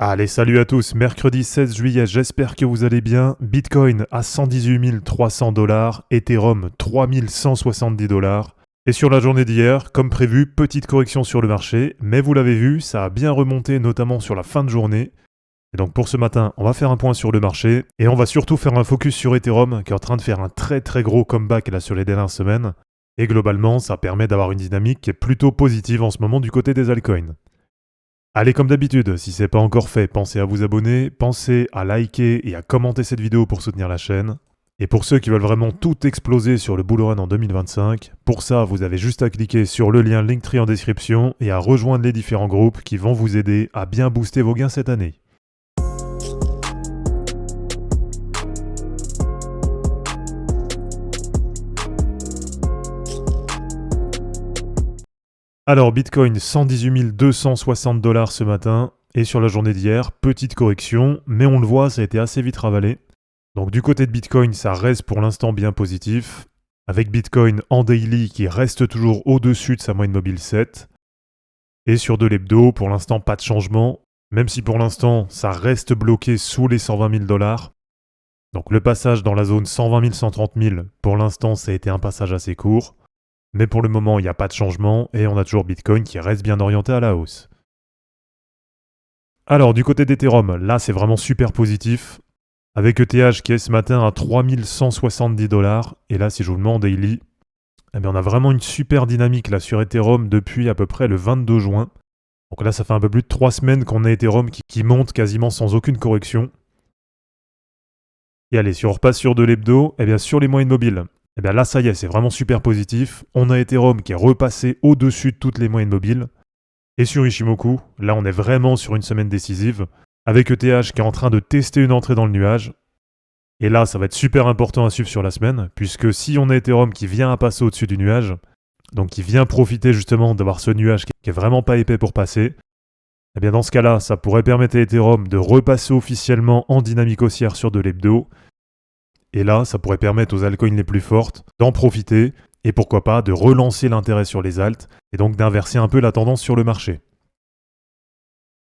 Allez, salut à tous, mercredi 16 juillet, j'espère que vous allez bien. Bitcoin à 118 300 $, Ethereum 3170 $. Et sur la journée d'hier, comme prévu, petite correction sur le marché, mais vous l'avez vu, ça a bien remonté notamment sur la fin de journée. Et donc pour ce matin, on va faire un point sur le marché, et on va surtout faire un focus sur Ethereum, qui est en train de faire un très gros comeback là sur les dernières semaines. Et globalement, ça permet d'avoir une dynamique qui est plutôt positive en ce moment du côté des altcoins. Allez, comme d'habitude, si c'est pas encore fait, pensez à vous abonner, pensez à liker et à commenter cette vidéo pour soutenir la chaîne. Et pour ceux qui veulent vraiment tout exploser sur le bull run en 2025, pour ça, vous avez juste à cliquer sur le lien Linktree en description et à rejoindre les différents groupes qui vont vous aider à bien booster vos gains cette année. Alors, Bitcoin 118 260 $ ce matin, et sur la journée d'hier, petite correction, mais on le voit, ça a été assez vite ravalé. Donc du côté de Bitcoin, ça reste pour l'instant bien positif, avec Bitcoin en daily qui reste toujours au-dessus de sa moyenne mobile 7. Et sur de l'hebdo, pour l'instant pas de changement, même si pour l'instant ça reste bloqué sous les 120 000 $. Donc le passage dans la zone 120 000, 130 000, pour l'instant ça a été un passage assez court. Mais pour le moment, il n'y a pas de changement et on a toujours Bitcoin qui reste bien orienté à la hausse. Alors, du côté d'Ethereum, là, c'est vraiment super positif. Avec ETH qui est ce matin à 3170 $. Et là, si je vous le mets en daily, eh bien, on a vraiment une super dynamique là sur Ethereum depuis à peu près le 22 juin. Donc là, ça fait un peu plus de 3 semaines qu'on a Ethereum qui monte quasiment sans aucune correction. Et allez, si on repasse sur de l'hebdo, eh bien, sur les moyennes mobiles, et bien là, ça y est, c'est vraiment super positif. On a Ethereum qui est repassé au-dessus de toutes les moyennes mobiles. Et sur Ichimoku, là, on est vraiment sur une semaine décisive, avec ETH qui est en train de tester une entrée dans le nuage. Et là, ça va être super important à suivre sur la semaine, puisque si on a Ethereum qui vient à passer au-dessus du nuage, donc qui vient profiter justement d'avoir ce nuage qui est vraiment pas épais pour passer, et bien dans ce cas-là, ça pourrait permettre à Ethereum de repasser officiellement en dynamique haussière sur de l'hebdo. Et là, ça pourrait permettre aux altcoins les plus fortes d'en profiter et pourquoi pas de relancer l'intérêt sur les alts et donc d'inverser un peu la tendance sur le marché.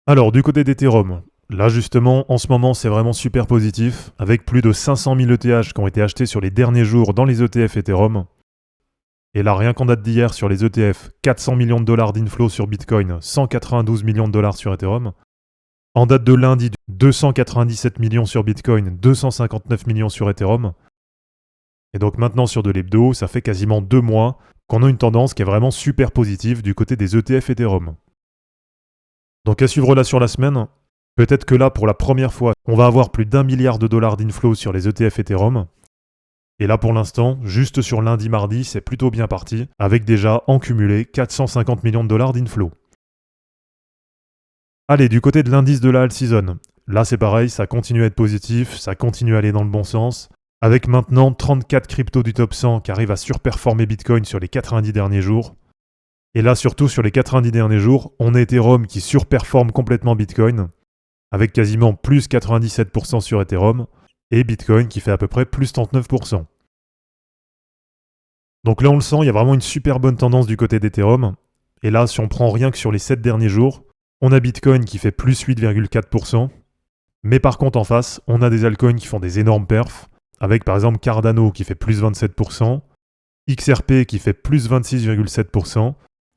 Alors, du côté d'Ethereum, là justement, en ce moment, c'est vraiment super positif avec plus de 500 000 ETH qui ont été achetés sur les derniers jours dans les ETF Ethereum. Et là, rien qu'en date d'hier sur les ETF, 400 millions de dollars d'inflow sur Bitcoin, 192 millions de dollars sur Ethereum. En date de lundi, 297 millions sur Bitcoin, 259 millions sur Ethereum. Et donc maintenant sur de l'hebdo, ça fait quasiment 2 mois qu'on a une tendance qui est vraiment super positive du côté des ETF Ethereum. Donc à suivre là sur la semaine, peut-être que là pour la première fois, on va avoir plus d'1 milliard de dollars d'inflow sur les ETF Ethereum. Et là pour l'instant, juste sur lundi-mardi, c'est plutôt bien parti, avec déjà en cumulé 450 millions de dollars d'inflow. Allez, du côté de l'indice de la alt season, là c'est pareil, ça continue à être positif, ça continue à aller dans le bon sens, avec maintenant 34 cryptos du top 100 qui arrivent à surperformer Bitcoin sur les 90 derniers jours. Et là surtout sur les 90 derniers jours, on a Ethereum qui surperforme complètement Bitcoin, avec quasiment plus 97% sur Ethereum, et Bitcoin qui fait à peu près plus 39%. Donc là on le sent, il y a vraiment une super bonne tendance du côté d'Ethereum, et là si on prend rien que sur les 7 derniers jours, on a Bitcoin qui fait plus 8,4%, mais par contre en face, on a des altcoins qui font des énormes perfs, avec par exemple Cardano qui fait plus 27%, XRP qui fait plus 26,7%,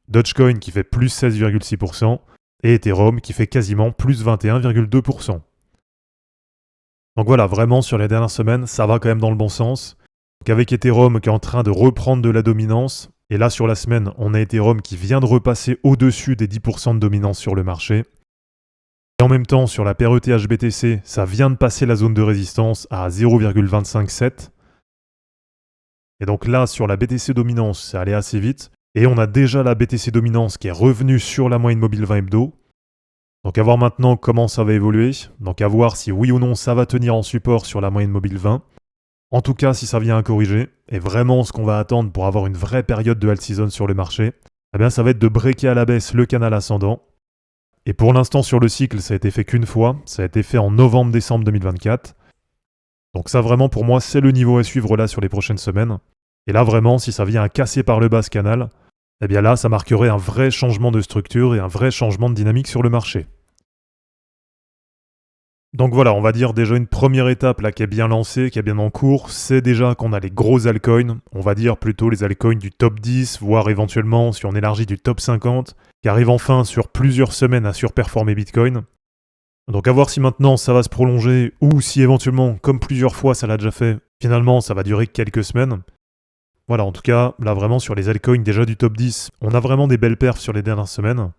Dogecoin qui fait plus 16,6%, et Ethereum qui fait quasiment plus 21,2%. Donc voilà, vraiment sur les dernières semaines, ça va quand même dans le bon sens. Donc avec Ethereum qui est en train de reprendre de la dominance, et là, sur la semaine, on a Ethereum qui vient de repasser au-dessus des 10% de dominance sur le marché. Et en même temps, sur la paire ETH-BTC, ça vient de passer la zone de résistance à 0,257. Et donc là, sur la BTC dominance, ça allait assez vite. Et on a déjà la BTC dominance qui est revenue sur la moyenne mobile 20 hebdo. Donc à voir maintenant comment ça va évoluer. Donc à voir si oui ou non ça va tenir en support sur la moyenne mobile 20. En tout cas, si ça vient à corriger, et vraiment ce qu'on va attendre pour avoir une vraie période de alt season sur le marché, eh bien ça va être de breaker à la baisse le canal ascendant. Et pour l'instant sur le cycle, ça a été fait qu'une fois, ça a été fait en novembre-décembre 2024. Donc ça vraiment pour moi c'est le niveau à suivre là sur les prochaines semaines. Et là vraiment, si ça vient à casser par le bas ce canal, eh bien là ça marquerait un vrai changement de structure et un vrai changement de dynamique sur le marché. Donc voilà, on va dire déjà une première étape là qui est bien lancée, qui est bien en cours, c'est déjà qu'on a les gros altcoins, on va dire plutôt les altcoins du top 10, voire éventuellement si on élargit du top 50, qui arrivent enfin sur plusieurs semaines à surperformer Bitcoin. Donc à voir si maintenant ça va se prolonger ou si éventuellement, comme plusieurs fois ça l'a déjà fait, finalement ça va durer quelques semaines. Voilà, en tout cas, là vraiment sur les altcoins déjà du top 10, on a vraiment des belles perfs sur les dernières semaines.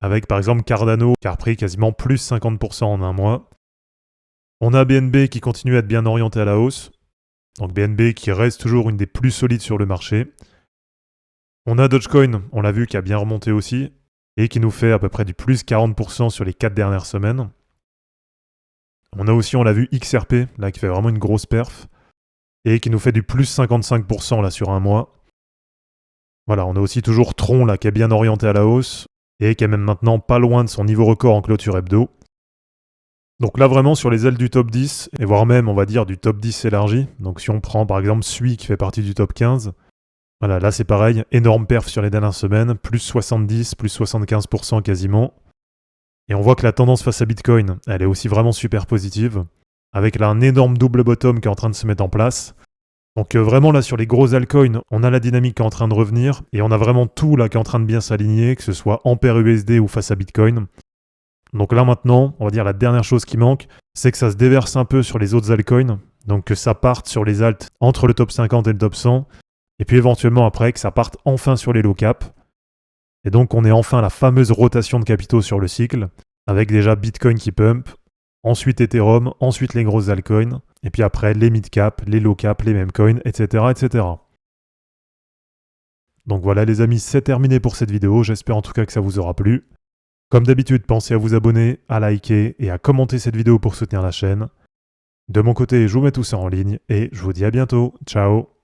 Avec par exemple Cardano qui a repris quasiment plus 50% en un mois. On a BNB qui continue à être bien orienté à la hausse. Donc BNB qui reste toujours une des plus solides sur le marché. On a Dogecoin, on l'a vu, qui a bien remonté aussi, et qui nous fait à peu près du plus 40% sur les 4 dernières semaines. On a aussi, on l'a vu, XRP, là qui fait vraiment une grosse perf, et qui nous fait du plus 55% là sur un mois. Voilà, on a aussi toujours Tron là qui est bien orienté à la hausse, et qui est même maintenant pas loin de son niveau record en clôture hebdo. Donc là vraiment sur les ailes du top 10, et voire même on va dire du top 10 élargi, donc si on prend par exemple SUI qui fait partie du top 15, voilà, là c'est pareil, énorme perf sur les dernières semaines, plus 70, plus 75% quasiment. Et on voit que la tendance face à Bitcoin, elle est aussi vraiment super positive, avec là un énorme double bottom qui est en train de se mettre en place. Donc vraiment là sur les gros altcoins, on a la dynamique qui est en train de revenir, et on a vraiment tout là qui est en train de bien s'aligner, que ce soit Ampère USD ou face à Bitcoin. Donc là maintenant, on va dire la dernière chose qui manque, c'est que ça se déverse un peu sur les autres altcoins, donc que ça parte sur les alts entre le top 50 et le top 100, et puis éventuellement après que ça parte enfin sur les low cap. Et donc on est enfin la fameuse rotation de capitaux sur le cycle, avec déjà Bitcoin qui pump, ensuite Ethereum, ensuite les grosses altcoins, et puis après les mid cap, les low cap, les meme coins, etc., etc. Donc voilà les amis, c'est terminé pour cette vidéo, j'espère en tout cas que ça vous aura plu. Comme d'habitude, pensez à vous abonner, à liker et à commenter cette vidéo pour soutenir la chaîne. De mon côté, je vous mets tout ça en ligne et je vous dis à bientôt. Ciao!